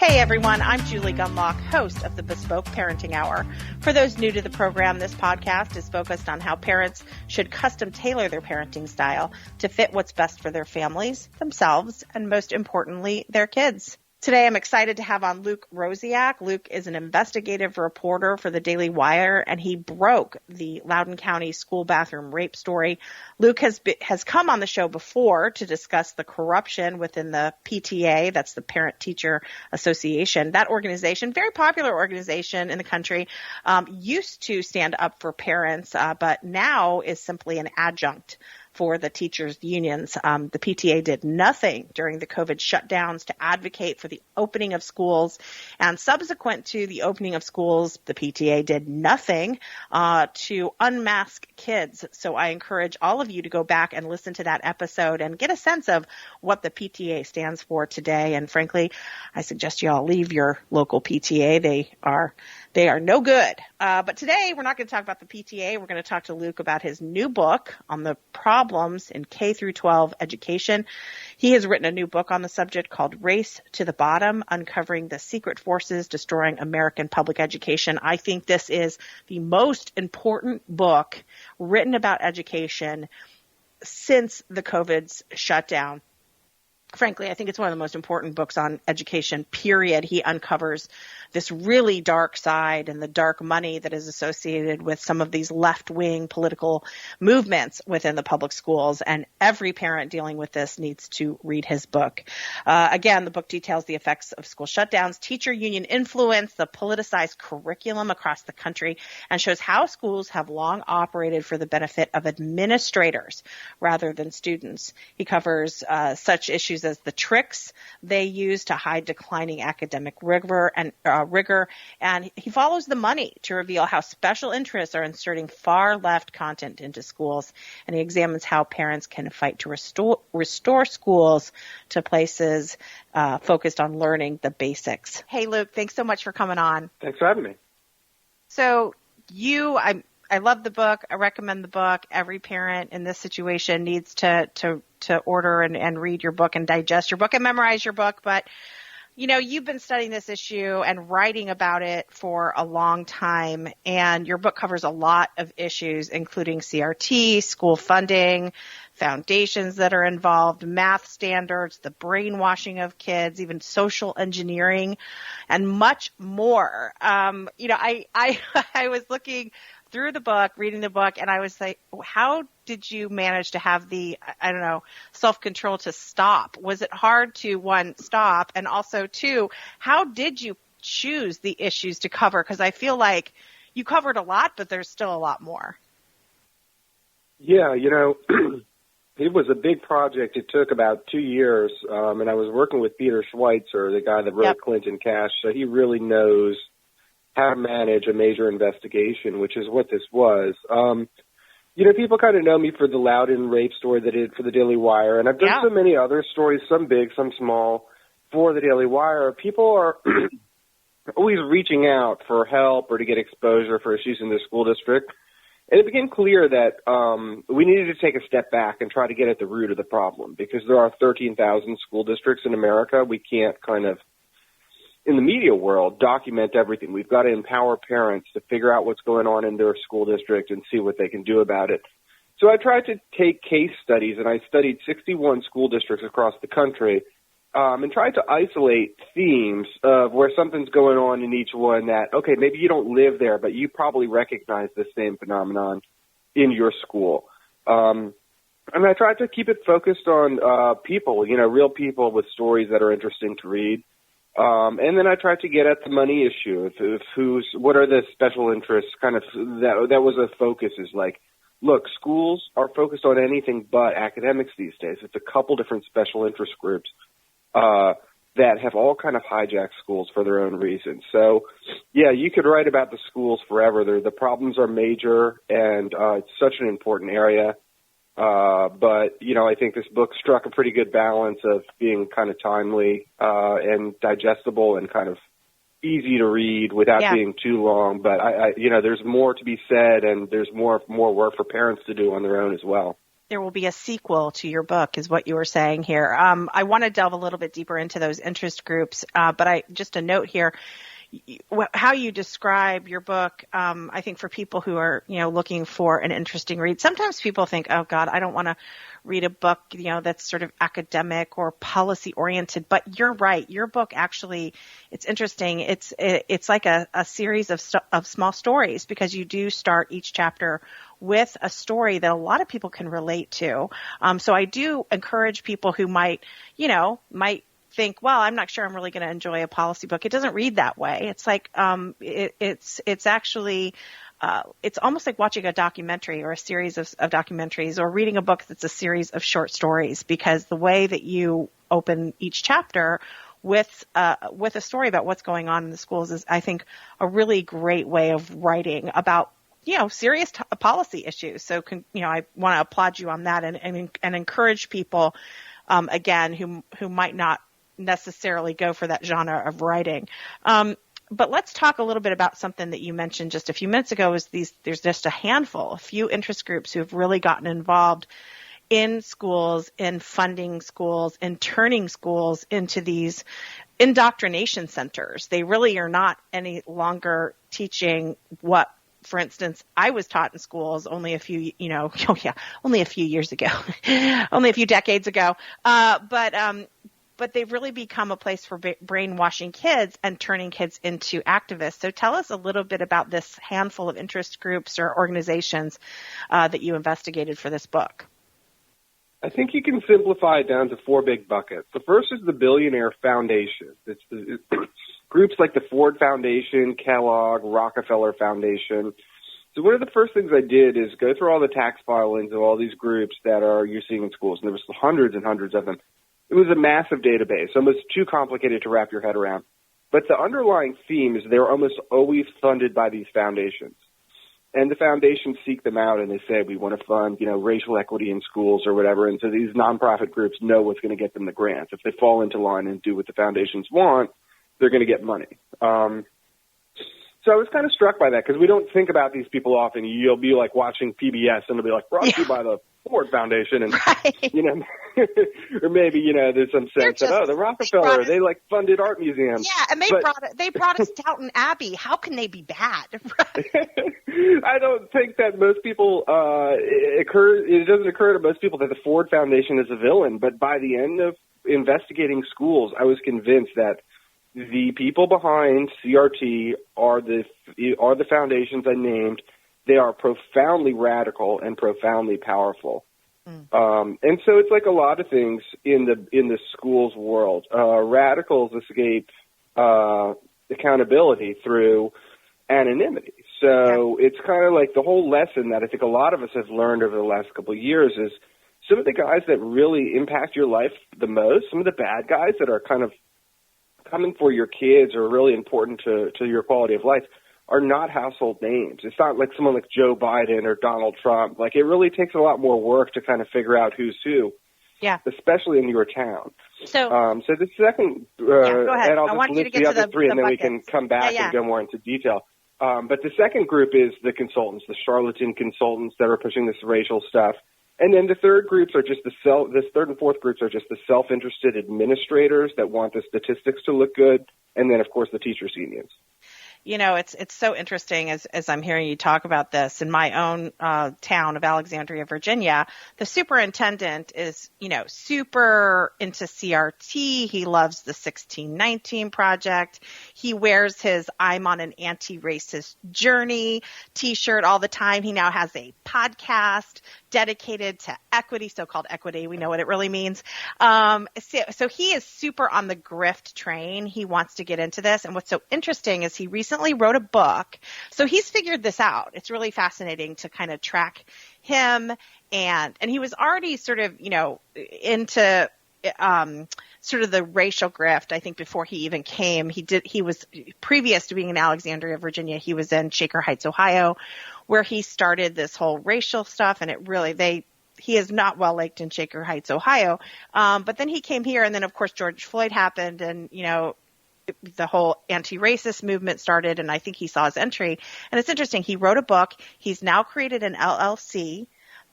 Hey everyone, I'm Julie Gunlock, host of the Bespoke Parenting Hour. For those new to the program, this podcast is focused on how parents should custom tailor their parenting style to fit what's best for their families, themselves, and most importantly, their kids. Today, I'm excited to have on Luke Rosiak. Luke is an investigative reporter for the Daily Wire, and he broke the Loudoun County school bathroom rape story. Luke has come on the show before to discuss the corruption within the PTA, that's the Parent Teacher Association. That organization, very popular organization in the country, used to stand up for parents, but now is simply an adjunct for the teachers' unions. The PTA did nothing during the COVID shutdowns to advocate for the opening of schools. And subsequent to the opening of schools, the PTA did nothing to unmask kids. So I encourage all of you to go back and listen to that episode and get a sense of what the PTA stands for today. And frankly, I suggest you all leave your local PTA. They are no good. But today we're not going to talk about the PTA. We're going to talk to Luke about his new book on the problems in K through 12 education. He has written a new book on the subject called Race to the Bottom, Uncovering the Secret Forces Destroying American Public Education. I think this is the most important book written about education since the COVID's shutdown. Frankly, I think it's one of the most important books on education, period. He uncovers this really dark side and the dark money that is associated with some of these left-wing political movements within the public schools. And every parent dealing with this needs to read his book. Again, the book details the effects of school shutdowns, teacher union influence, the politicized curriculum across the country, and shows how schools have long operated for the benefit of administrators rather than students. He covers such issues as the tricks they use to hide declining academic rigor, and he follows the money to reveal how special interests are inserting far left content into schools, and he examines how parents can fight to restore schools to places focused on learning the basics. Hey, Luke, thanks so much for coming on. Thanks for having me. So I love the book. I recommend the book. Every parent in this situation needs to order and read your book and digest your book and memorize your book. But, you know, you've been studying this issue and writing about it for a long time, and your book covers a lot of issues, including CRT, school funding, foundations that are involved, math standards, the brainwashing of kids, even social engineering, and much more. I was looking through the book, reading the book, and I was like, how did you manage to have the, self-control to stop? Was it hard to, one, stop, and also, two, how did you choose the issues to cover? Because I feel like you covered a lot, but there's still a lot more. Yeah, it was a big project. It took about 2 years, and I was working with Peter Schweitzer, the guy that wrote Clinton Cash, so he really knows how to manage a major investigation, which is what this was. People kind of know me for the Loudoun rape story that I did for the Daily Wire, and I've done so many other stories, some big, some small, for the Daily Wire. People are always reaching out for help or to get exposure for issues in their school district, and it became clear that we needed to take a step back and try to get at the root of the problem, because there are 13,000 school districts in America. We can't kind of, in the media world, document everything. We've got to empower parents to figure out what's going on in their school district and see what they can do about it. So I tried to take case studies, and I studied 61 school districts across the country and tried to isolate themes of where something's going on in each one that, okay, maybe you don't live there, but you probably recognize the same phenomenon in your school. And I tried to keep it focused on people, real people with stories that are interesting to read. And then I tried to get at the money issue of what are the special interests, kind of that was a focus, is like, look, schools are focused on anything but academics these days. It's a couple different special interest groups that have all kind of hijacked schools for their own reasons. So, yeah, you could write about the schools forever. The problems are major, and it's such an important area. But, I think this book struck a pretty good balance of being kind of timely and digestible and kind of easy to read without being too long. But, I there's more to be said, and there's more work for parents to do on their own as well. there will be a sequel to your book, is what you were saying here. I want to delve a little bit deeper into those interest groups, but just a note here. How you describe your book, I think for people who are, looking for an interesting read, sometimes people think, oh God, I don't want to read a book, that's sort of academic or policy oriented, but you're right. Your book actually, it's interesting. It's like a series of small stories, because you do start each chapter with a story that a lot of people can relate to. So I do encourage people who might think, well, I'm not sure I'm really going to enjoy a policy book. It doesn't read that way. It's like, it's actually, it's almost like watching a documentary or a series of documentaries, or reading a book that's a series of short stories, because the way that you open each chapter with a story about what's going on in the schools is, I think, a really great way of writing about, serious policy issues. So, I want to applaud you on that, and encourage people, again, who might not necessarily go for that genre of writing. But let's talk a little bit about something that you mentioned just a few minutes ago, there's just a few interest groups who have really gotten involved in schools, in funding schools, in turning schools into these indoctrination centers. They really are not any longer teaching what, for instance, I was taught in schools only a few, only a few years ago, only a few decades ago. But they've really become a place for brainwashing kids and turning kids into activists. So tell us a little bit about this handful of interest groups or organizations that you investigated for this book. I think you can simplify it down to four big buckets. The first is the Billionaire Foundation. It's groups like the Ford Foundation, Kellogg, Rockefeller Foundation. So one of the first things I did is go through all the tax filings of all these groups that you're seeing in schools, and there was hundreds and hundreds of them. It was a massive database, almost too complicated to wrap your head around. But the underlying theme is they're almost always funded by these foundations. And the foundations seek them out, and they say, we want to fund, racial equity in schools or whatever. And so these nonprofit groups know what's going to get them the grants. If they fall into line and do what the foundations want, they're going to get money. So I was kind of struck by that, because we don't think about these people often. You'll be like watching PBS, and it'll be like, brought to you by the Ford Foundation, and right. Or maybe there's some sense that the Rockefeller they funded art museums. Yeah, and they brought us Downton Abbey. How can they be bad? I don't think that most people it doesn't occur to most people that the Ford Foundation is a villain. But by the end of investigating schools, I was convinced that the people behind CRT are the foundations I named. They are profoundly radical and profoundly powerful. And so it's like a lot of things in the schools world. Radicals escape accountability through anonymity. So it's kind of like the whole lesson that I think a lot of us have learned over the last couple of years is some of the guys that really impact your life the most, some of the bad guys that are kind of coming for your kids or really important to your quality of life, are not household names. It's not like someone like Joe Biden or Donald Trump. Like, it really takes a lot more work to kind of figure out who's who. Yeah. Especially in your town. So the second, go ahead. and I'll just list the other three, and then we can come back and go more into detail. But the second group is the consultants, the charlatan consultants that are pushing this racial stuff. And then the third groups are just this third and fourth groups are just the self-interested administrators that want the statistics to look good. And then, of course, the teachers' unions. It's so interesting as I'm hearing you talk about this. In my own town of Alexandria, Virginia, the superintendent is, super into CRT. He loves the 1619 Project. He wears his I'm on an anti-racist journey T-shirt all the time. He now has a podcast dedicated to equity, so-called equity. We know what it really means. So he is super on the grift train. He wants to get into this. And what's so interesting is he recently wrote a book. So he's figured this out. It's really fascinating to kind of track him. And he was already sort of, into sort of the racial grift, I think, before he even came. He was previous to being in Alexandria, Virginia, he was in Shaker Heights, Ohio, where he started this whole racial stuff. And it really, he is not well liked in Shaker Heights, Ohio. But then he came here, and then of course George Floyd happened, and, the whole anti-racist movement started, and I think he saw his entry. And it's interesting. He wrote a book. He's now created an LLC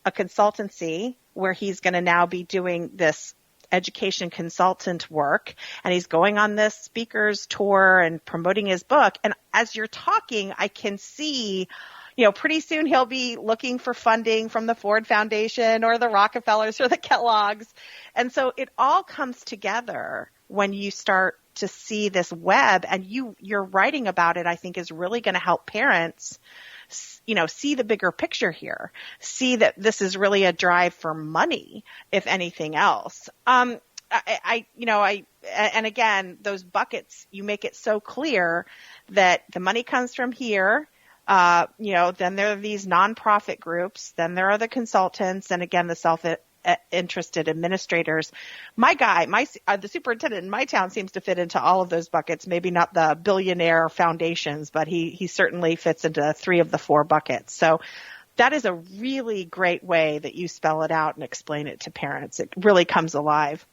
a consultancy where he's going to now be doing this education consultant work, and he's going on this speaker's tour and promoting his book. And as you're talking, I can see, pretty soon he'll be looking for funding from the Ford Foundation or the Rockefellers or the Kellogg's. And so it all comes together when you start to see this web, and you're writing about it, I think is really going to help parents see the bigger picture here, see that this is really a drive for money, if anything else. And again, those buckets, you make it so clear that the money comes from here. Then there are these nonprofit groups, then there are the consultants, and again, the self-interested administrators. The superintendent in my town seems to fit into all of those buckets, maybe not the billionaire foundations, but he certainly fits into 3 of the 4 buckets. So that is a really great way that you spell it out and explain it to parents. It really comes alive.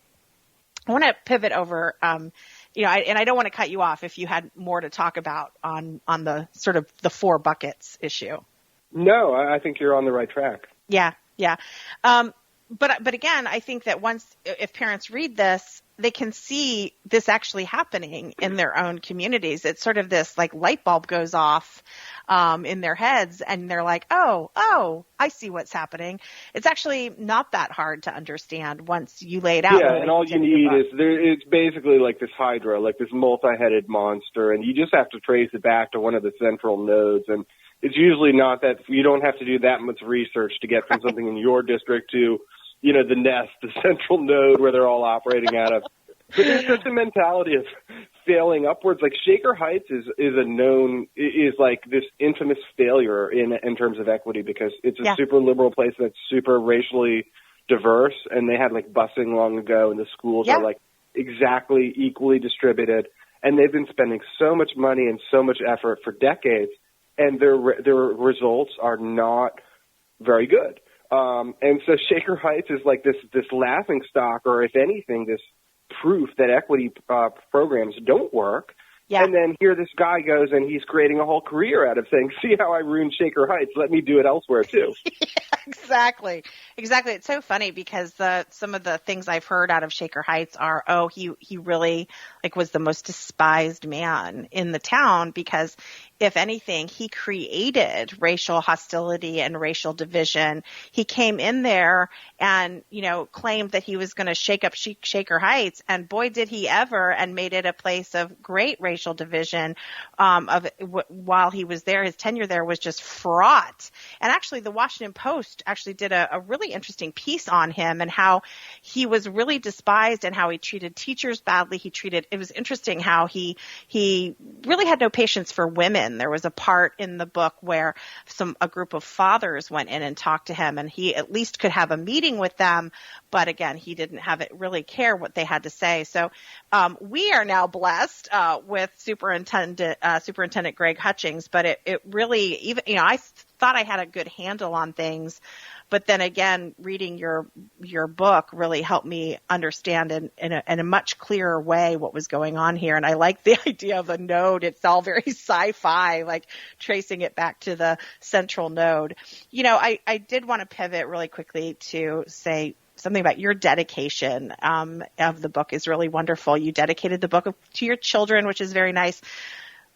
I want to pivot over, and I don't want to cut you off if you had more to talk about on the sort of the 4 buckets issue. No, I think you're on the right track. Yeah. But again, I think that if parents read this, they can see this actually happening in their own communities. It's sort of this like light bulb goes off in their heads, and they're like, oh, I see what's happening. It's actually not that hard to understand once you lay it out. Yeah, and all you need is it's basically like this hydra, like this multi-headed monster, and you just have to trace it back to one of the central nodes. And it's usually not that you don't have to do that much research to get from something in your district to, the nest, the central node where they're all operating out of. But there's just a mentality of failing upwards. Like Shaker Heights is like this infamous failure in terms of equity, because it's a super liberal place that's super racially diverse, and they had like busing long ago, and the schools are like exactly equally distributed, and they've been spending so much money and so much effort for decades, and their results are not very good. And so Shaker Heights is like this laughing stock, or if anything, this proof that equity programs don't work. Yeah. And then here this guy goes and he's creating a whole career out of saying, see how I ruined Shaker Heights, let me do it elsewhere too. Exactly. It's so funny because some of the things I've heard out of Shaker Heights are, he really was the most despised man in the town, because if anything, he created racial hostility and racial division. He came in there and, claimed that he was going to shake up Shaker Heights, and boy, did he ever, and made it a place of great racial division. While he was there, his tenure there was just fraught. And actually, the Washington Post actually did a really interesting piece on him and how he was really despised and how he treated teachers badly. It was interesting how he really had no patience for women. There was a part in the book where a group of fathers went in and talked to him, and he at least could have a meeting with them. But again, he didn't really care what they had to say. So we are now blessed with Superintendent Greg Hutchings, but it really, even I thought I had a good handle on things. But then again, reading your book really helped me understand in a much clearer way what was going on here. And I like the idea of a node. It's all very sci-fi, like tracing it back to the central node. I did want to pivot really quickly to say something about your dedication of the book is really wonderful. You dedicated the book to your children, which is very nice.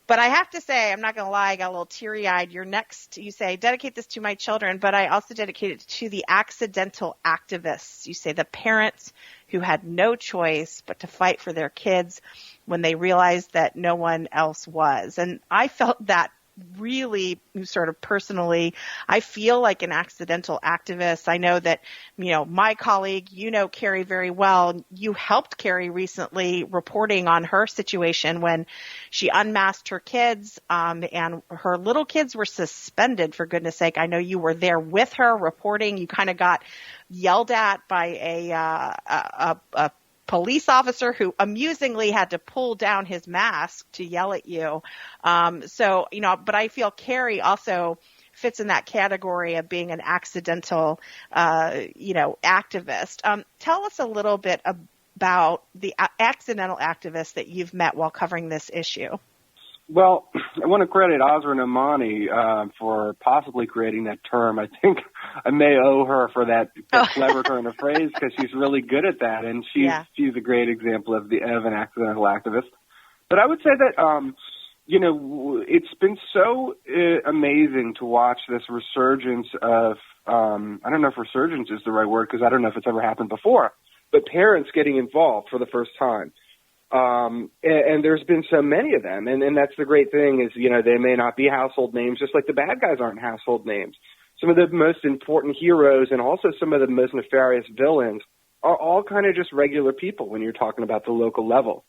But I have to say, I'm not going to lie, I got a little teary-eyed. You say, dedicate this to my children, but I also dedicate it to the accidental activists. You say the parents who had no choice but to fight for their kids when they realized that no one else was. And I felt that really sort of personally. I feel like an accidental activist. I know that, my colleague, Carrie very well. You helped Carrie recently reporting on her situation when she unmasked her kids, and her little kids were suspended, for goodness sake. I know you were there with her reporting. You kind of got yelled at by a police officer who amusingly had to pull down his mask to yell at you. But I feel Carrie also fits in that category of being an accidental, activist. Tell us a little bit about the accidental activists that you've met while covering this issue. Well, I want to credit Azra Nomani for possibly creating that term. I think I may owe her for that clever turn of phrase because she's really good at that, and she's a great example of an accidental activist. But I would say that it's been so amazing to watch this resurgence of I don't know if resurgence is the right word because I don't know if it's ever happened before, but parents getting involved for the first time. And there's been so many of them, and that's the great thing is, they may not be household names, just like the bad guys aren't household names. Some of the most important heroes and also some of the most nefarious villains are all kind of just regular people when you're talking about the local level.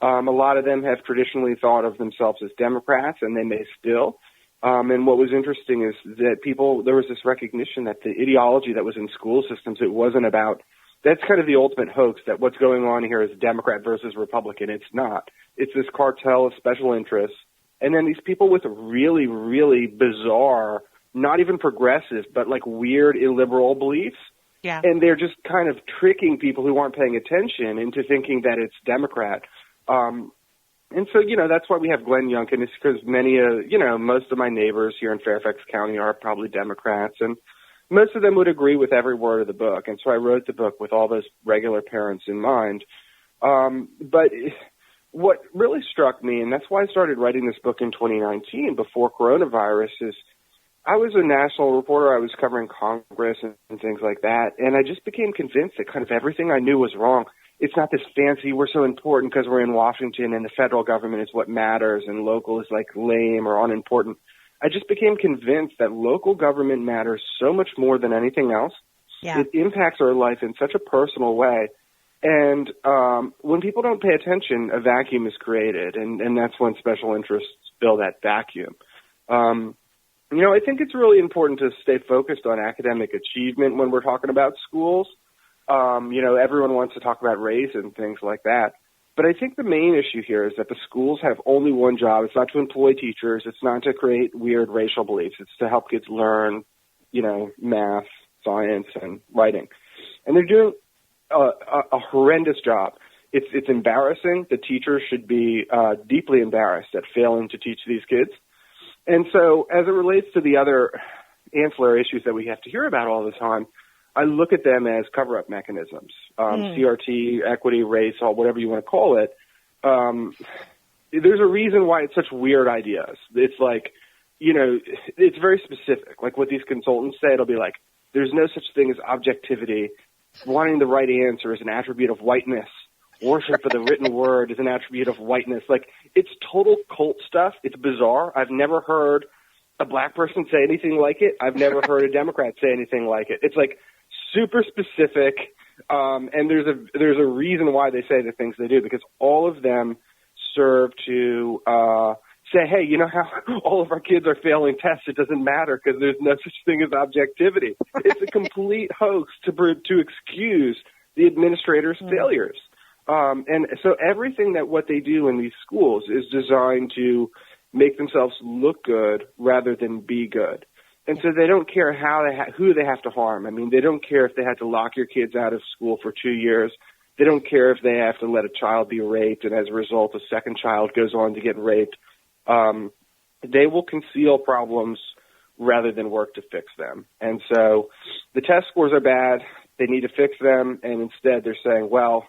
A lot of them have traditionally thought of themselves as Democrats, and they may still. And what was interesting is that there was this recognition that the ideology that was in school systems, it wasn't about. That's kind of the ultimate hoax, that what's going on here is Democrat versus Republican. It's not. It's this cartel of special interests. And then these people with really, really bizarre, not even progressive, but like weird illiberal beliefs. Yeah. And they're just kind of tricking people who aren't paying attention into thinking that it's Democrat. And so, that's why we have Glenn Youngkin, is because most of my neighbors here in Fairfax County are probably Democrats. And most of them would agree with every word of the book, and so I wrote the book with all those regular parents in mind. But what really struck me, and that's why I started writing this book in 2019 before coronavirus, is I was a national reporter. I was covering Congress and things like that, and I just became convinced that kind of everything I knew was wrong. It's not this fancy, we're so important because we're in Washington and the federal government is what matters and local is like lame or unimportant. I just became convinced that local government matters so much more than anything else. Yeah. It impacts our life in such a personal way. And when people don't pay attention, a vacuum is created, and that's when special interests fill that vacuum. I think it's really important to stay focused on academic achievement when we're talking about schools. Everyone wants to talk about race and things like that. But I think the main issue here is that the schools have only one job. It's not to employ teachers. It's not to create weird racial beliefs. It's to help kids learn, math, science, and writing. And they're doing a horrendous job. It's embarrassing. The teachers should be deeply embarrassed at failing to teach these kids. And so as it relates to the other ancillary issues that we have to hear about all the time, I look at them as cover-up mechanisms, CRT, equity, race, or whatever you want to call it. There's a reason why it's such weird ideas. It's like, it's very specific. Like what these consultants say, it'll be like, there's no such thing as objectivity. Wanting the right answer is an attribute of whiteness. Worship of the written word is an attribute of whiteness. Like, it's total cult stuff. It's bizarre. I've never heard a black person say anything like it. I've never heard a Democrat say anything like it. It's like, super specific, and there's a reason why they say the things they do, because all of them serve to say, hey, how all of our kids are failing tests? It doesn't matter because there's no such thing as objectivity. It's a complete hoax to excuse the administrators' failures. And so everything that what they do in these schools is designed to make themselves look good rather than be good. And so they don't care who they have to harm. I mean, they don't care if they had to lock your kids out of school for 2 years. They don't care if they have to let a child be raped, and as a result, a second child goes on to get raped. They will conceal problems rather than work to fix them. And so the test scores are bad. They need to fix them, and instead they're saying, well,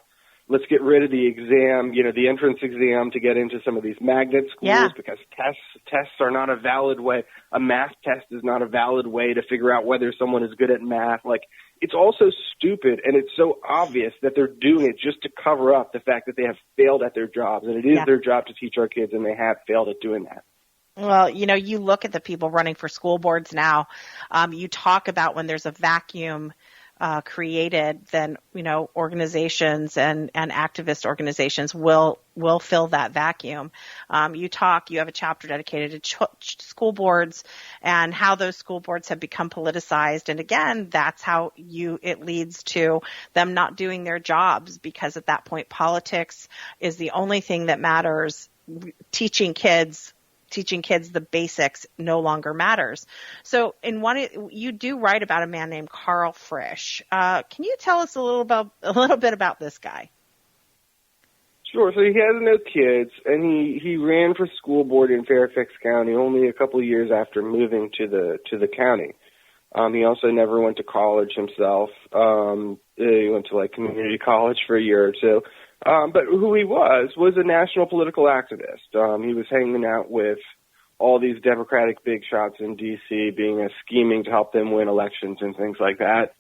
let's get rid of the exam, the entrance exam to get into some of these magnet schools because tests are not a valid way. A math test is not a valid way to figure out whether someone is good at math. Like, it's all so stupid, and it's so obvious that they're doing it just to cover up the fact that they have failed at their jobs, and it is their job to teach our kids, and they have failed at doing that. Well, you look at the people running for school boards now. You talk about when there's a vacuum created, then, organizations and activist organizations will fill that vacuum. You have a chapter dedicated to school boards and how those school boards have become politicized. And again, that's how it leads to them not doing their jobs, because at that point, politics is the only thing that matters. Teaching kids the basics no longer matters. So you do write about a man named Carl Frisch. Can you tell us a little bit about this guy? Sure. So he has no kids, and he ran for school board in Fairfax County only a couple of years after moving to the county. He also never went to college himself. He went to like community college for a year or two. But who he was a national political activist. He was hanging out with all these Democratic big shots in D.C., scheming to help them win elections and things like that.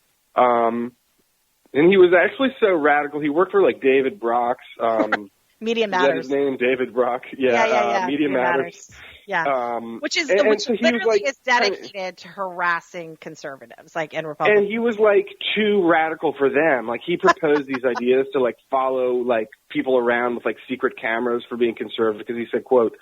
And he was actually so radical. He worked for like David Brock's Media Matters. Is that his name, David Brock? Yeah. Media Matters. Yeah. Which so literally like, is dedicated to harassing conservatives, like, and Republicans. And he was like too radical for them. Like he proposed these ideas to like follow like people around with like secret cameras for being conservative, because he said, quote,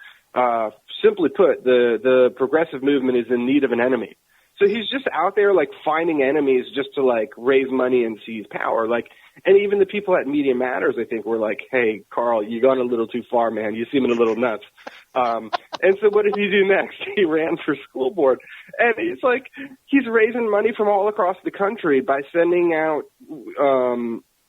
simply put, the progressive movement is in need of an enemy. So he's just out there like finding enemies just to like raise money and seize power. Like, and even the people at Media Matters, I think, were like, "Hey, Carl, you've gone a little too far, man. You seem a little nuts." And so what did he do next? He ran for school board, and it's like he's raising money from all across the country by sending out,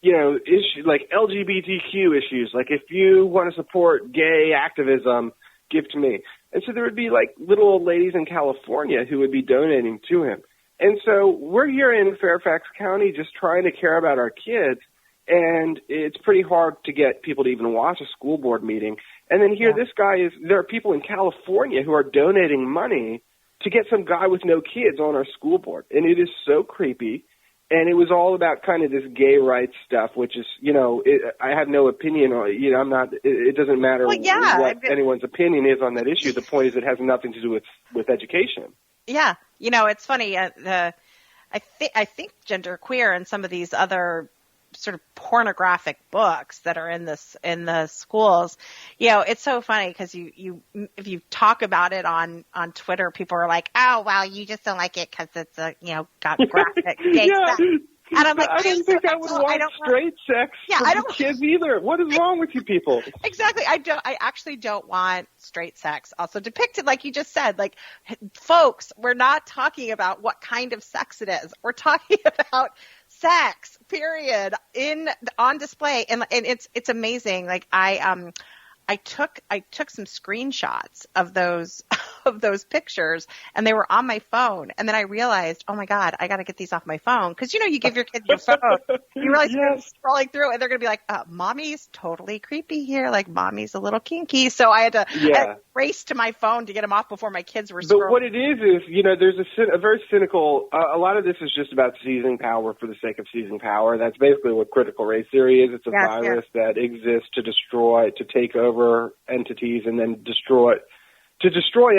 issues like LGBTQ issues. Like, if you want to support gay activism, give to me. And so there would be like little old ladies in California who would be donating to him. And so we're here in Fairfax County just trying to care about our kids, and it's pretty hard to get people to even watch a school board meeting. And then here there are people in California who are donating money to get some guy with no kids on our school board. And it is so creepy. And it was all about kind of this gay rights stuff, which is, I have no opinion on, I'm not, it doesn't matter what anyone's opinion is on that issue. The point is it has nothing to do with education. Yeah. It's funny. I think genderqueer and some of these other sort of pornographic books that are in the schools, it's so funny because if you talk about it on Twitter, people are like, "Oh, well, you just don't like it because it's got graphic gay sex." And I'm like, I don't think I would want straight sex for kids either. What is wrong with you people? Exactly. I actually don't want straight sex also depicted like you just said. Like, folks, we're not talking about what kind of sex it is. We're talking about sex, period, on display. And it's amazing. Like I took some screenshots of those pictures, and they were on my phone. And then I realized, oh my God, I got to get these off my phone. Cause you give your kids your phone, you realize you're scrolling through and they're going to be like, mommy's totally creepy here. Like mommy's a little kinky. So I had to race to my phone to get them off before my kids were scrolling. But what it is, there's a very cynical, a lot of this is just about seizing power for the sake of seizing power. That's basically what critical race theory is. It's a virus that exists to destroy, to take over entities and then destroy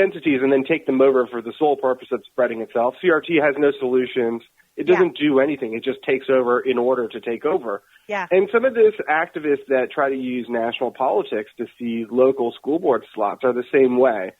entities and then take them over for the sole purpose of spreading itself. CRT has no solutions. It doesn't do anything. It just takes over in order to take over. Yeah. And some of these activists that try to use national politics to seize local school board slots are the same way.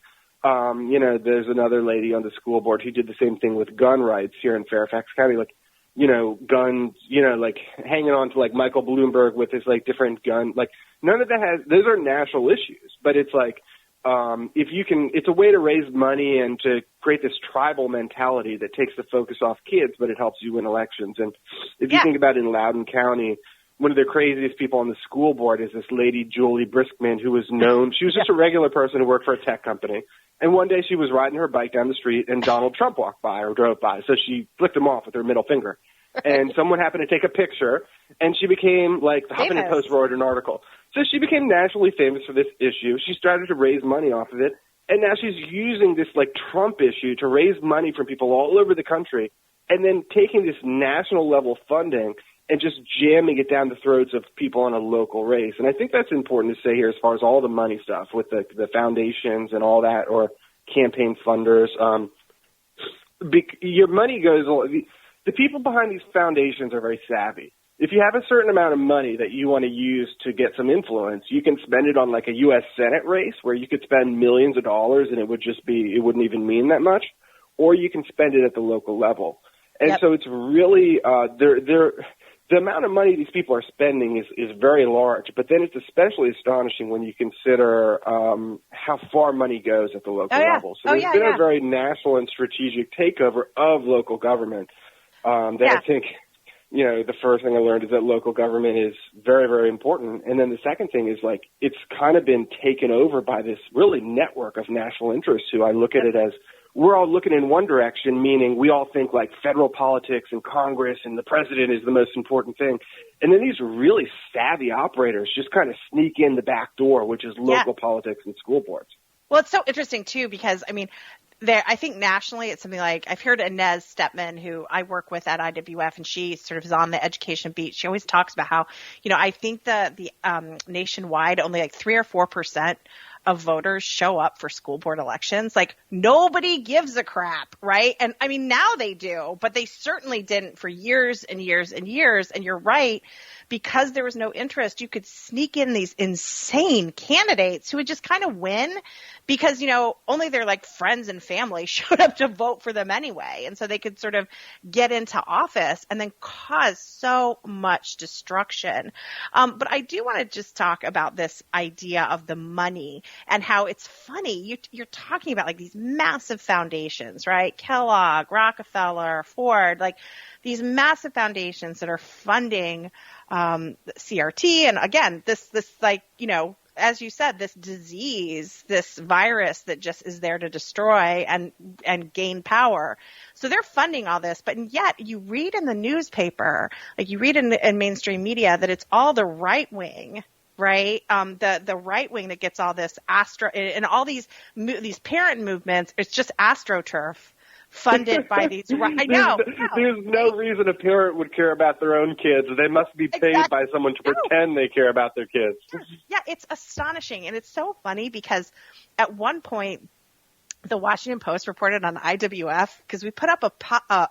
There's another lady on the school board who did the same thing with gun rights here in Fairfax County. Like, guns, like hanging on to like Michael Bloomberg with his like different gun. Like, none of that those are national issues, but it's like, it's a way to raise money and to create this tribal mentality that takes the focus off kids, but it helps you win elections. And if you think about it in Loudoun County, one of the craziest people on the school board is this lady, Julie Briskman, who was known. She was just a regular person who worked for a tech company. And one day she was riding her bike down the street and Donald Trump walked by or drove by. So she flicked him off with her middle finger. And someone happened to take a picture, and she became, like, the Huffington Post wrote an article. So she became nationally famous for this issue. She started to raise money off of it, and now she's using this, like, Trump issue to raise money from people all over the country, and then taking this national-level funding and just jamming it down the throats of people on a local race. And I think that's important to say here as far as all the money stuff with the foundations and all that, or campaign funders. Your money goes – the people behind these foundations are very savvy. If you have a certain amount of money that you want to use to get some influence, you can spend it on like a U.S. Senate race where you could spend millions of dollars and it wouldn't even mean that much, or you can spend it at the local level. And so it's really the amount of money these people are spending is very large, but then it's especially astonishing when you consider how far money goes at the local level. So there's been a very national and strategic takeover of local government. I think the first thing I learned is that local government is very, very important. And then the second thing is, like, it's kind of been taken over by this really network of national interests who I look at it as we're all looking in one direction, meaning we all think like federal politics and Congress and the president is the most important thing. And then these really savvy operators just kind of sneak in the back door, which is local politics and school boards. Well, it's so interesting, too, because, I mean, I think nationally it's something like I've heard Inez Stepman, who I work with at IWF, and she sort of is on the education beat. She always talks about how, I think the nationwide only like 3 or 4% of voters show up for school board elections. Like, nobody gives a crap, right? And I mean, now they do, but they certainly didn't for years and years and years. And you're right. Because there was no interest, you could sneak in these insane candidates who would just kind of win because, only their like friends and family showed up to vote for them anyway. And so they could sort of get into office and then cause so much destruction. But I do want to just talk about this idea of the money and how it's funny. You're talking about like these massive foundations, right? Kellogg, Rockefeller, Ford, like these massive foundations that are funding CRT. And again, this like, as you said, this disease, this virus that just is there to destroy and gain power. So they're funding all this, but yet you read in the newspaper, like you read in mainstream media that it's all the right wing, right? The right wing that gets all this and all these parent movements. It's just AstroTurf. Funded by these, I know. There's no reason a parent would care about their own kids. They must be paid by someone to pretend they care about their kids. Yeah, it's astonishing. And it's so funny because at one point, the Washington Post reported on IWF because we put up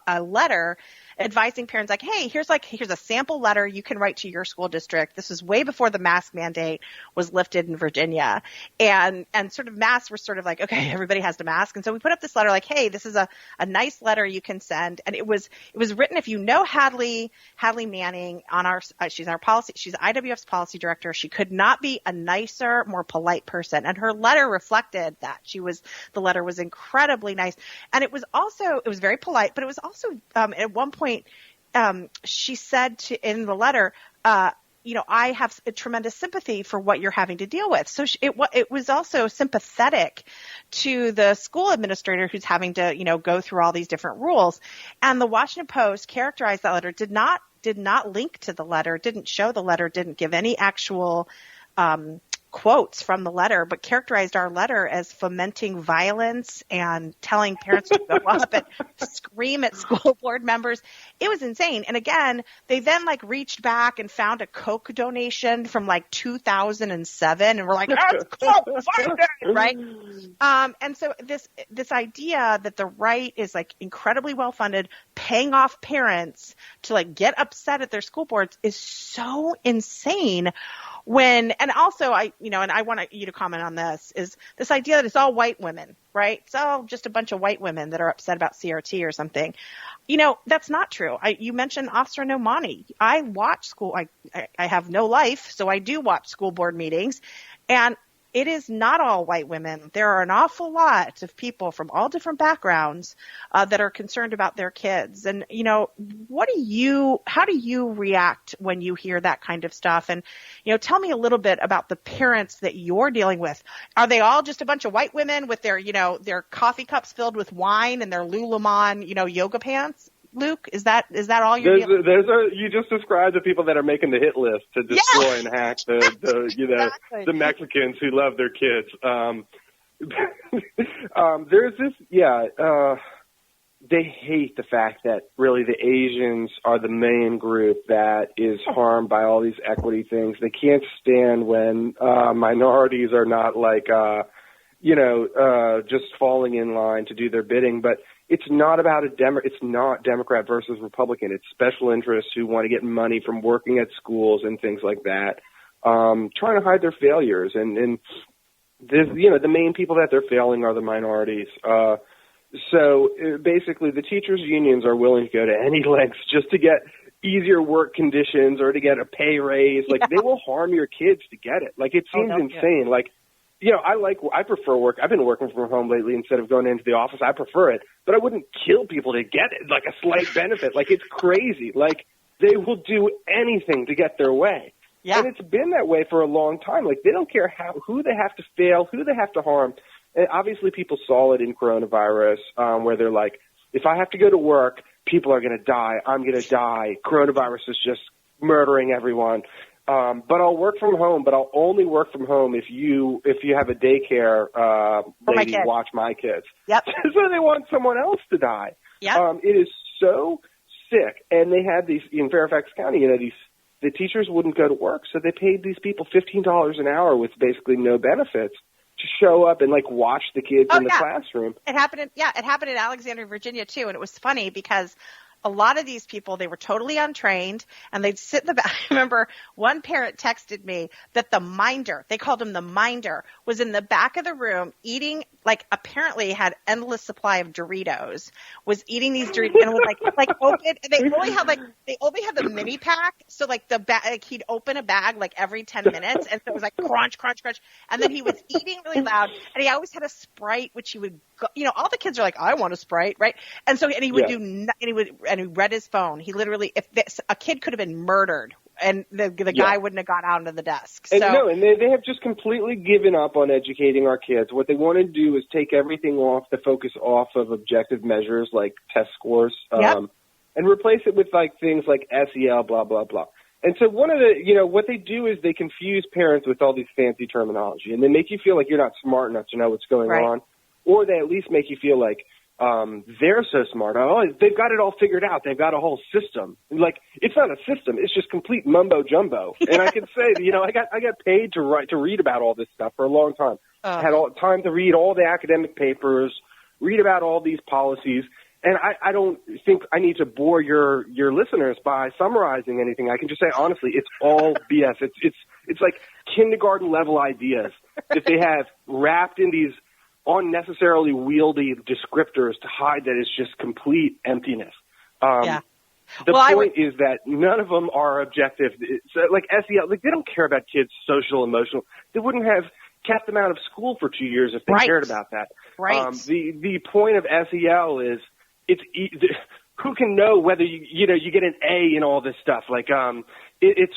a letter advising parents like, hey, here's a sample letter you can write to your school district. This was way before the mask mandate was lifted in Virginia. And sort of masks were sort of like, okay, everybody has to mask. And so we put up this letter like, hey, this is a nice letter you can send. And it was written, if you know Hadley Manning she's IWF's policy director. She could not be a nicer, more polite person. And her letter reflected that. The letter was incredibly nice. And it was very polite, but it was also, at one point, she said in the letter, I have a tremendous sympathy for what you're having to deal with. So it was also sympathetic to the school administrator who's having to, go through all these different rules. And the Washington Post characterized that letter, did not link to the letter, didn't show the letter, didn't give any actual quotes from the letter, but characterized our letter as fomenting violence and telling parents to go up and scream at school board members. It was insane. And again, they then reached back and found a Coke donation from 2007 and were like, that's Coke, find it, right? And so this idea that the right is incredibly well funded, paying off parents to get upset at their school boards is so insane. And also I want you to comment on this, is this idea that it's all white women, right? It's all just a bunch of white women that are upset about CRT or something. That's not true. You mentioned Officer Nomani. I watch I have no life, so I do watch school board meetings, and it is not all white women. There are an awful lot of people from all different backgrounds that are concerned about their kids. And, how do you react when you hear that kind of stuff? And, tell me a little bit about the parents that you're dealing with. Are they all just a bunch of white women with their, their coffee cups filled with wine and their Lululemon, yoga pants? Luke, is that all you're you just described the people that are making the hit list to destroy and hack the Mexicans who love their kids. There's this, they hate the fact that really the Asians are the main group that is harmed by all these equity things. They can't stand when minorities are not just falling in line to do their bidding. But it's not about it's not Democrat versus Republican. It's special interests who want to get money from working at schools and things like that, trying to hide their failures. And the main people that they're failing are the minorities. So basically the teachers' unions are willing to go to any lengths just to get easier work conditions or to get a pay raise. They will harm your kids to get it. It seems insane. I prefer work. I've been working from home lately instead of going into the office. I prefer it, but I wouldn't kill people to get it, a slight benefit. It's crazy. They will do anything to get their way. Yeah. And it's been that way for a long time. Like, they don't care who they have to fail, who they have to harm. And obviously, people saw it in coronavirus, where they're like, if I have to go to work, people are going to die. I'm going to die. Coronavirus is just murdering everyone. But I'll work from home, but I'll only work from home if you have a daycare lady watch my kids. Yep. So they want someone else to die. Yep. It is so sick. And they had these in Fairfax County, the teachers wouldn't go to work, so they paid these people $15 an hour with basically no benefits to show up and like watch the kids in the classroom. It happened in Alexandria, Virginia too, and it was funny because a lot of these people, they were totally untrained, and they'd sit in the back. I remember one parent texted me that the minder, they called him the minder, was in the back of the room eating, like apparently had endless supply of Doritos, was eating these Doritos, and was like open. They only had the mini pack, so like the bag, like he'd open a bag like every 10 minutes, and so it was like crunch, crunch, crunch, and then he was eating really loud, and he always had a Sprite, which he would, all the kids are like, I want a Sprite, right? And so, and he would and he read his phone. He literally, a kid could have been murdered, and the guy wouldn't have got out of the desk. So, and they have just completely given up on educating our kids. What they want to do is take everything the focus off of objective measures like test scores, and replace it with like things like SEL, blah, blah, blah. And so one of the, what they do is they confuse parents with all these fancy terminology, and they make you feel like you're not smart enough to know what's going on, or they at least make you feel like they're so smart. Oh, they've got it all figured out. They've got a whole system. Like, it's not a system. It's just complete mumbo jumbo. And I can say, I got paid to read about all this stuff for a long time. I had all time to read all the academic papers, read about all these policies. And I don't think I need to bore your listeners by summarizing anything. I can just say, honestly, it's all BS. It's like kindergarten level ideas that they have wrapped in these unnecessarily wieldy descriptors to hide that it's just complete emptiness. The point is that none of them are objective. It's like SEL, like they don't care about kids' social, emotional. They wouldn't have kept them out of school for 2 years if they cared about that. Right. The point of SEL is who can know whether you get an A in all this stuff. Like it's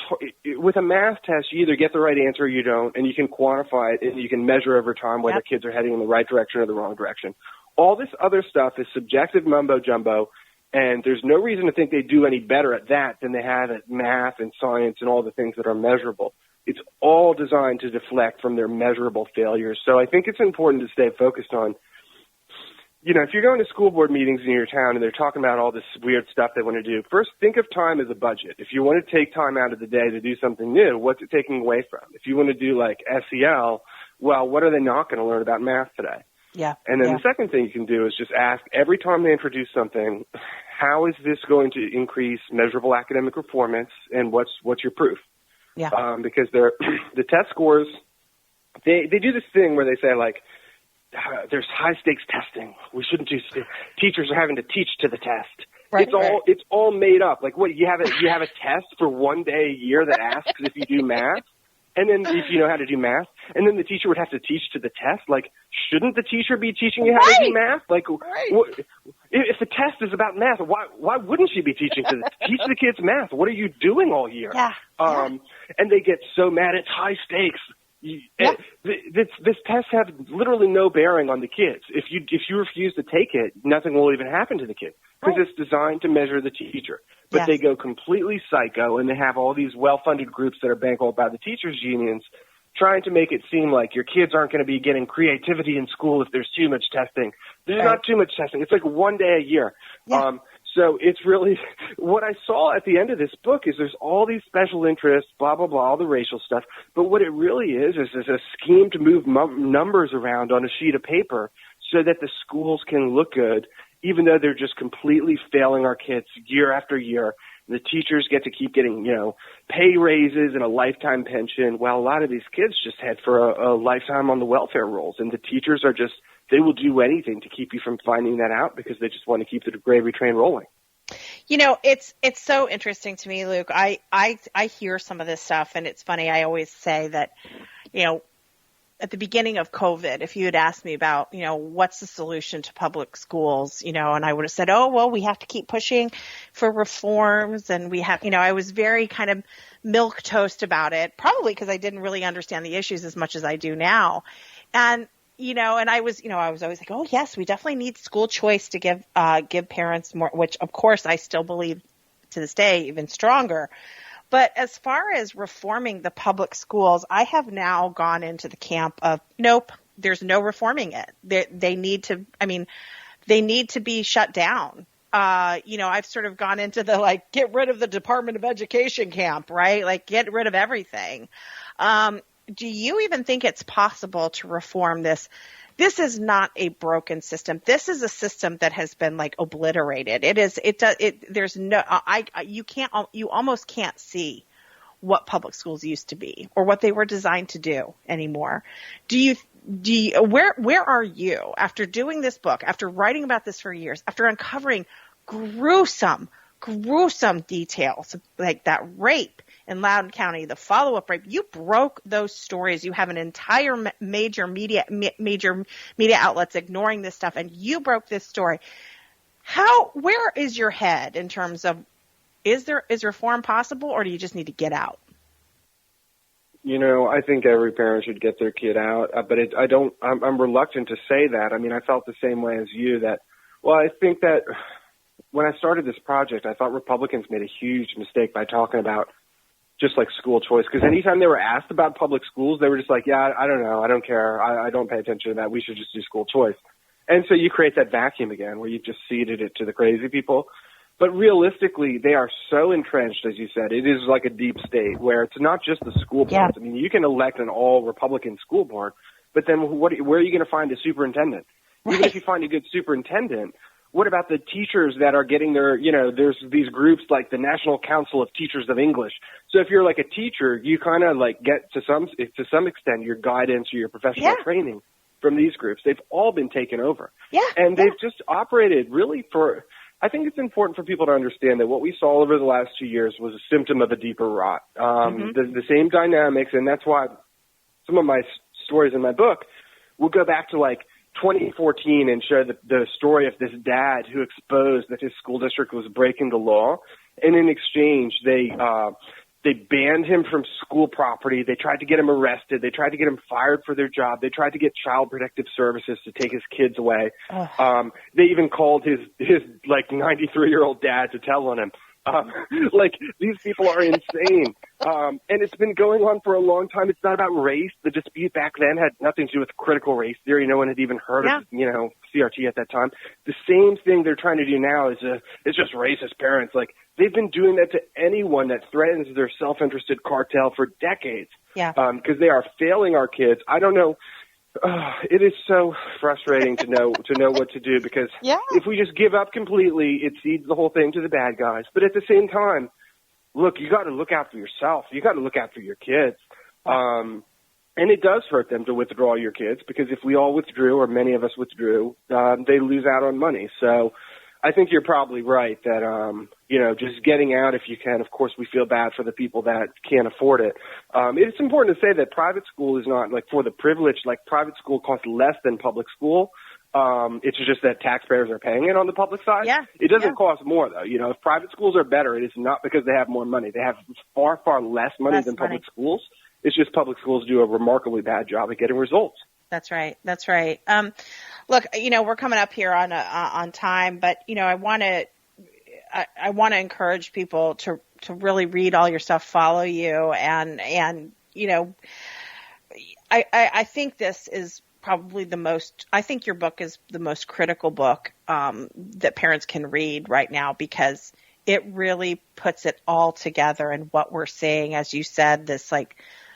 with a math test, you either get the right answer or you don't, and you can quantify it and you can measure over time whether kids are heading in the right direction or the wrong direction. All this other stuff is subjective mumbo jumbo, and there's no reason to think they do any better at that than they have at math and science and all the things that are measurable. It's all designed to deflect from their measurable failures. So I think it's important to stay focused on, if you're going to school board meetings in your town and they're talking about all this weird stuff they want to do, first think of time as a budget. If you want to take time out of the day to do something new, what's it taking away from? If you want to do like SEL, well, what are they not going to learn about math today? Yeah. And then the second thing you can do is just ask every time they introduce something, how is this going to increase measurable academic performance, and what's your proof? Yeah. Because the test scores, they do this thing where they say like, there's high stakes testing. We shouldn't do. Teachers are having to teach to the test. Right, it's all made up. Like what you have a test for one day a year that asks if you do math, and then if you know how to do math, and then the teacher would have to teach to the test. Like, shouldn't the teacher be teaching you how to do math? Like, if the test is about math, why wouldn't she be teaching teach the kids math? What are you doing all year? Yeah. And they get so mad. It's high stakes. This test has literally no bearing on the kids. If you refuse to take it, nothing will even happen to the kid because it's designed to measure the teacher. But they go completely psycho, and they have all these well-funded groups that are bankrolled by the teachers' unions trying to make it seem like your kids aren't going to be getting creativity in school if there's too much testing. There's not too much testing. It's like one day a year. Yeah. So it's really what I saw at the end of this book is there's all these special interests, blah, blah, blah, all the racial stuff. But what it really is a scheme to move numbers around on a sheet of paper so that the schools can look good, even though they're just completely failing our kids year after year. The teachers get to keep getting, pay raises and a lifetime pension, while a lot of these kids just head for a lifetime on the welfare rolls. And the teachers are just, they will do anything to keep you from finding that out because they just want to keep the gravy train rolling. It's so interesting to me, Luke. I hear some of this stuff, and it's funny. I always say that, at the beginning of COVID, if you had asked me about, what's the solution to public schools, and I would have said, oh, well, we have to keep pushing for reforms. And we have, I was very kind of milquetoast about it, probably because I didn't really understand the issues as much as I do now. And, and I was always like, oh, yes, we definitely need school choice to give parents more, which of course I still believe to this day even stronger. But as far as reforming the public schools, I have now gone into the camp of, nope, there's no reforming it. They need to be shut down. I've sort of gone into the, get rid of the Department of Education camp, right? Get rid of everything. Do you even think it's possible to reform this? This is not a broken system. This is a system that has been obliterated. You almost can't see what public schools used to be or what they were designed to do anymore. Where are you after doing this book, after writing about this for years, after uncovering gruesome details like that rape in Loudoun County, the follow-up rape? You broke those stories. You have an entire major media outlets ignoring this stuff, and you broke this story. Where is your head in terms of, is reform possible, or do you just need to get out? I think every parent should get their kid out, but I'm reluctant to say that. I mean, I felt the same way as you I think that when I started this project, I thought Republicans made a huge mistake by talking about just school choice, because anytime they were asked about public schools, they were just like, yeah, I don't know, I don't care, I don't pay attention to that, we should just do school choice. And so you create that vacuum again where you've just ceded it to the crazy people. But realistically, they are so entrenched, as you said. It is like a deep state where it's not just the school boards. Yeah. I mean, you can elect an all-Republican school board, but then where are you going to find a superintendent? Right. Even if you find a good superintendent, what about the teachers that are getting their, there's these groups like the National Council of Teachers of English. So if you're a teacher, you kind of get to some extent your guidance or your professional training from these groups. They've all been taken over. Yeah. And they've just operated really I think it's important for people to understand that what we saw over the last 2 years was a symptom of a deeper rot. The same dynamics, and that's why some of my stories in my book will go back to 2014 and show the story of this dad who exposed that his school district was breaking the law, and in exchange they banned him from school property. They tried to get him arrested. They tried to get him fired for their job. They tried to get Child Protective Services to take his kids away. They even called his 93-year-old dad to tell on him. These people are insane. And it's been going on for a long time. It's not about race. The dispute back then had nothing to do with critical race theory. No one had even heard of, CRT at that time. The same thing they're trying to do now is just racist parents. They've been doing that to anyone that threatens their self-interested cartel for decades. Yeah. Because they are failing our kids. I don't know. It is so frustrating to know what to do, because if we just give up completely, it cedes the whole thing to the bad guys. But at the same time, look, you got to look out for yourself. You got to look out for your kids. And it does hurt them to withdraw your kids, because if we all withdrew, or many of us withdrew, they lose out on money. So I think you're probably right that, just getting out if you can. Of course, we feel bad for the people that can't afford it. It's important to say that private school is not for the privileged. Private school costs less than public school. It's just that taxpayers are paying it on the public side. Yeah. It doesn't cost more, though. If private schools are better, it is not because they have more money. They have far, far less money than public schools. It's just public schools do a remarkably bad job at getting results. That's right. That's right. Look, we're coming up here on time, but I want to encourage people to really read all your stuff, follow you, and I think this is probably I think your book is the most critical book that parents can read right now, because it really puts it all together, and what we're seeing, as you said, this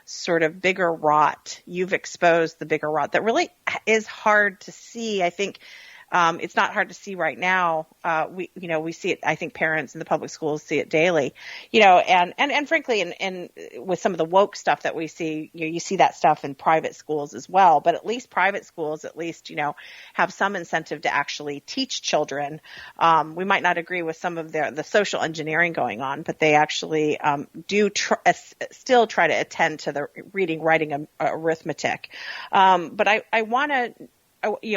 sort of bigger rot. You've exposed the bigger rot that really is hard to see. I think It's not hard to see right now. We see it. I think parents in the public schools see it daily, and frankly, and with some of the woke stuff that we see, you see that stuff in private schools as well. But at least private schools, have some incentive to actually teach children. We might not agree with some of the social engineering going on, but they actually do still try to attend to the reading, writing, and arithmetic. But I want to,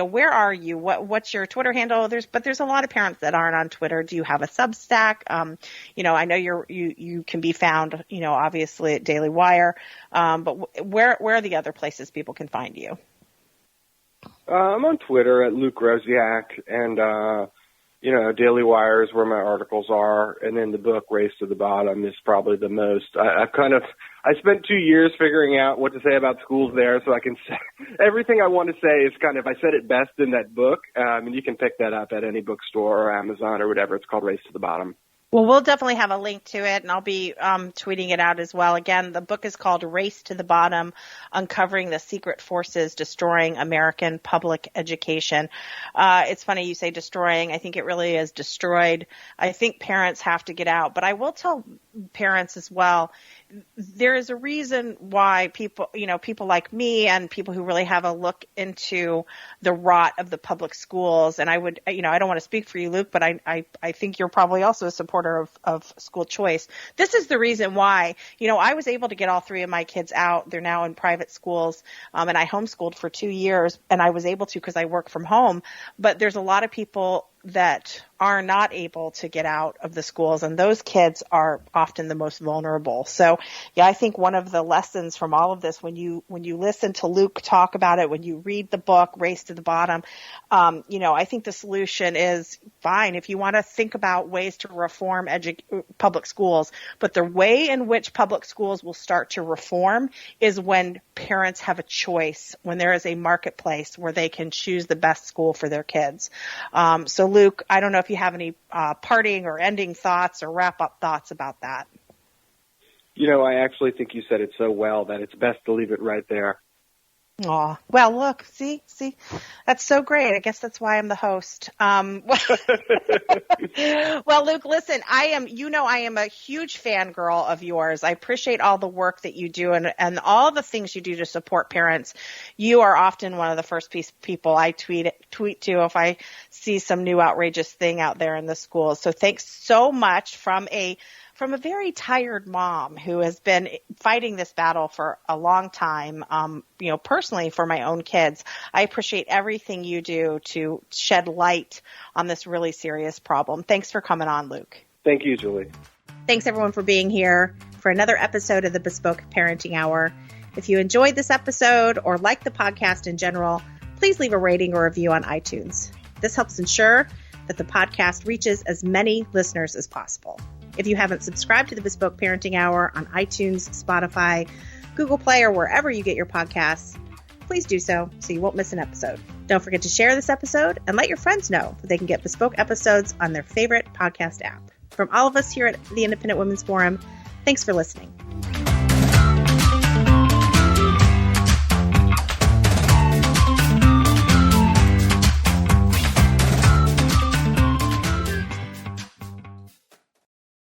where are you? What's your Twitter handle? There's a lot of parents that aren't on Twitter. Do you have a Substack? I know you can be found, obviously at Daily Wire. But where are the other places people can find you? I'm on Twitter at Luke Rosiak, and Daily Wire is where my articles are, and then the book Race to the Bottom is probably the most. I spent 2 years figuring out what to say about schools there, so I can say everything I want to say is I said it best in that book, and you can pick that up at any bookstore or Amazon or whatever. It's called Race to the Bottom. Well, we'll definitely have a link to it, and I'll be tweeting it out as well. Again, the book is called Race to the Bottom, Uncovering the Secret Forces Destroying American Public Education. It's funny you say destroying. I think it really is destroyed. I think parents have to get out. But I will tell parents as well, there is a reason why people like me and people who really have a look into the rot of the public schools. And I would, I don't want to speak for you, Luke, but I think you're probably also a supporter of school choice. This is the reason why, I was able to get all three of my kids out. They're now in private schools. And I homeschooled for 2 years, and I was able to because I work from home. But there's a lot of people that are not able to get out of the schools, and those kids are often the most vulnerable. So, I think one of the lessons from all of this, when you listen to Luke talk about it, when you read the book Race to the Bottom, I think the solution is fine if you want to think about ways to reform public schools, but the way in which public schools will start to reform is when parents have a choice, when there is a marketplace where they can choose the best school for their kids. So Luke, I don't know if you have any parting or ending thoughts or wrap-up thoughts about that. I actually think you said it so well that it's best to leave it right there. Aw, well, look, see, that's so great. I guess that's why I'm the host. Well, Luke, listen, I am a huge fangirl of yours. I appreciate all the work that you do and all the things you do to support parents. You are often one of the first people I tweet to if I see some new outrageous thing out there in the schools. So thanks so much from a very tired mom who has been fighting this battle for a long time, personally for my own kids. I appreciate everything you do to shed light on this really serious problem. Thanks for coming on, Luke. Thank you, Julie. Thanks, everyone, for being here for another episode of the Bespoke Parenting Hour. If you enjoyed this episode or like the podcast in general, please leave a rating or review on iTunes. This helps ensure that the podcast reaches as many listeners as possible. If you haven't subscribed to the Bespoke Parenting Hour on iTunes, Spotify, Google Play, or wherever you get your podcasts, please do so you won't miss an episode. Don't forget to share this episode and let your friends know that they can get Bespoke episodes on their favorite podcast app. From all of us here at the Independent Women's Forum, thanks for listening.